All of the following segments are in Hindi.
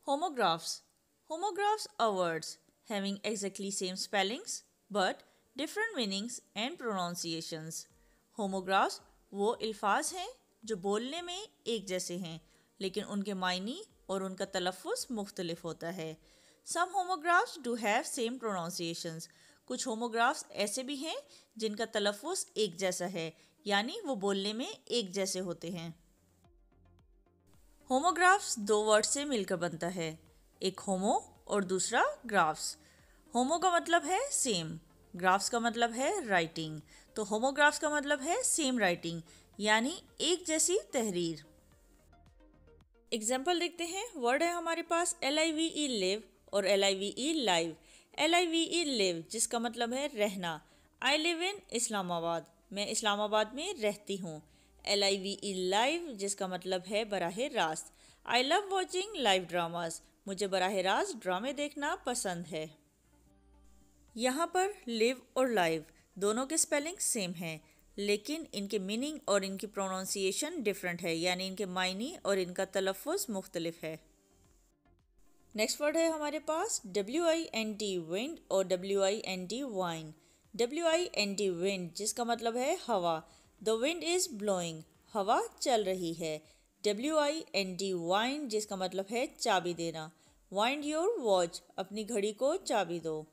Homographs. Homographs are words having exactly same spellings but different meanings and pronunciations. Homographs वो अल्फाज हैं जो बोलने में एक जैसे हैं लेकिन उनके मायने और उनका तलफ़ुज़ मुख्तलिफ होता है. Some homographs do have same pronunciations. कुछ होमोग्राफ्स ऐसे भी हैं जिनका तलफ़ुज़ एक जैसा है यानी वो बोलने में एक जैसे होते हैं. होमोग्राफ्स दो वर्ड से मिलकर बनता है, एक होमो और दूसरा ग्राफ्स. होमो का मतलब है सेम, ग्राफ्स का मतलब है राइटिंग. तो होमोग्राफ्स का मतलब है सेम राइटिंग यानी एक जैसी तहरीर. एग्जाम्पल देखते हैं. वर्ड है हमारे पास LIVE लिव और LIVE लाइव. LIVE लिव जिसका मतलब है रहना. आई लिव इन इस्लामाबाद, मैं इस्लामाबाद में रहती हूँ. LIVE लाइव जिसका मतलब है बराह रास्त. I love watching live dramas, मुझे बराह रास्त ड्रामे देखना पसंद है. यहाँ पर लिव और लाइव दोनों के स्पेलिंग सेम हैं लेकिन इनके मीनिंग और इनकी प्रोनाउंसिएशन डिफरेंट है यानी इनके मायने और इनका तलफ़ुज़ मुख्तलिफ है. नेक्स्ट वर्ड है हमारे पास WIND विंड और WIND वाइन. WIND विंड जिसका मतलब है हवा. द विंड इज़ ब्लोइंग, हवा चल रही है. WIND वाइन जिसका मतलब है चाबी देना. वाइंड योर वॉच, अपनी घड़ी को चाबी दो.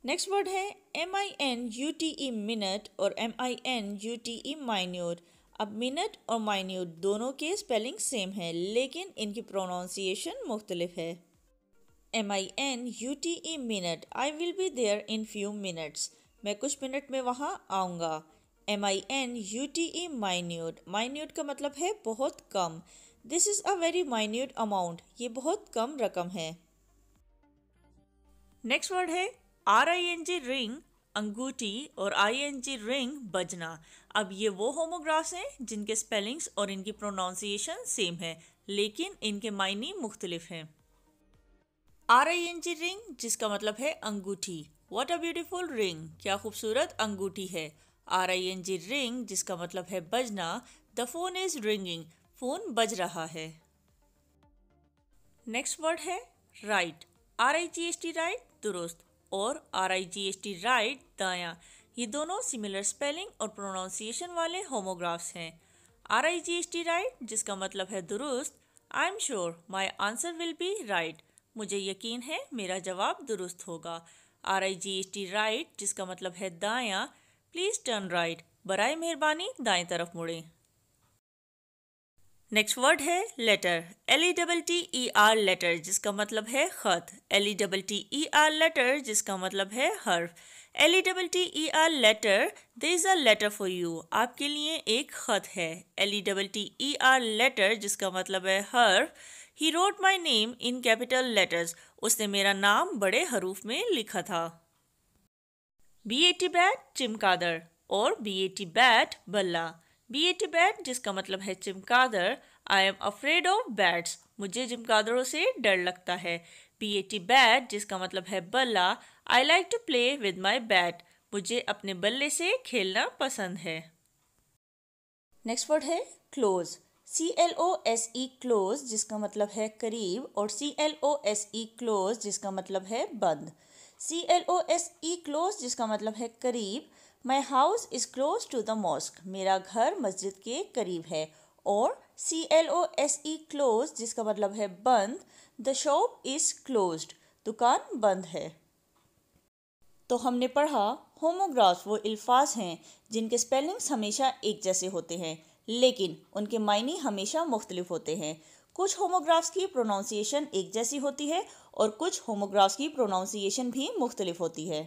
नेक्स्ट वर्ड है MINUTE मिनट और MINUTE माइन्यूट. अब मिनट और माइन्यूट दोनों के स्पेलिंग सेम है लेकिन इनकी प्रोनाउंसिएशन मुख्तलिफ है. MINUTE minute, I will be there in few minutes, मैं कुछ मिनट में वहाँ आऊँगा. MINUTE माइन्यूट, माइन्यूट का मतलब है बहुत कम. This is a very minute amount, ये बहुत कम रकम है. नेक्स्ट वर्ड है RING रिंग अंगूठी और ING रिंग बजना. अब ये वो होमोग्राफ्स हैं जिनके स्पेलिंग्स और इनकी प्रोनाउंसिएशन सेम है लेकिन इनके मायने मुख्तलिफ हैं. RING रिंग जिसका मतलब है अंगूठी. व्हाट अ ब्यूटीफुल रिंग, क्या खूबसूरत अंगूठी है. RING रिंग जिसका मतलब है बजना. The phone is ringing, phone बज रहा है. नेक्स्ट वर्ड है राइट. RIGHT राइट दुरुस्त और RIGHT राइट दायां. ये दोनों सिमिलर स्पेलिंग और प्रोनाउंसिएशन वाले होमोग्राफ्स हैं. RIGHT राइट जिसका मतलब है दुरुस्त. I am sure my answer will be right, मुझे यकीन है मेरा जवाब दुरुस्त होगा. RIGHT राइट जिसका मतलब है दायां. प्लीज़ टर्न राइट, बराए मेहरबानी दाएं तरफ मुड़ें. नेक्स्ट वर्ड है लेटर. LETTER लेटर जिसका मतलब है ख़त. LETTER लेटर जिसका मतलब है हर्फ. LETTER letter, there is a letter for you, आपके लिए एक ख़त है. LETTER लेटर जिसका मतलब है हर्फ. He wrote my name in capital letters, उसने मेरा नाम बड़े हरूफ में लिखा था. BAT बैट चिमकादड़ और BAT बैट बल्ला. BAT बैट जिसका मतलब है चिमकादड़. I am afraid of bats, मुझे चिमकादड़ों से डर लगता है. BAT बैट जिसका मतलब है बल्ला. I like to play with my bat, मुझे अपने बल्ले से खेलना पसंद है. नेक्स्ट वर्ड है क्लोज. CLOSE क्लोज जिसका मतलब है करीब और CLOSE क्लोज जिसका मतलब है बंद. CLOSE क्लोज जिसका मतलब है करीब. My house is close to the mosque, मेरा घर मस्जिद के करीब है. और CLOSE क्लोज जिसका मतलब है बंद. द शॉप इज़ क्लोज्ड, दुकान बंद है. तो हमने पढ़ा होमोग्राफ्स वो अल्फाज हैं जिनके स्पेलिंग्स हमेशा एक जैसे होते हैं लेकिन उनके मायने हमेशा मुख्तलिफ होते हैं. कुछ होमोग्राफ्स की प्रोनाउंसिएशन एक जैसी होती है और कुछ होमोग्राफ्स की प्रोनाउंसिएशन भी मुख्तलिफ होती है.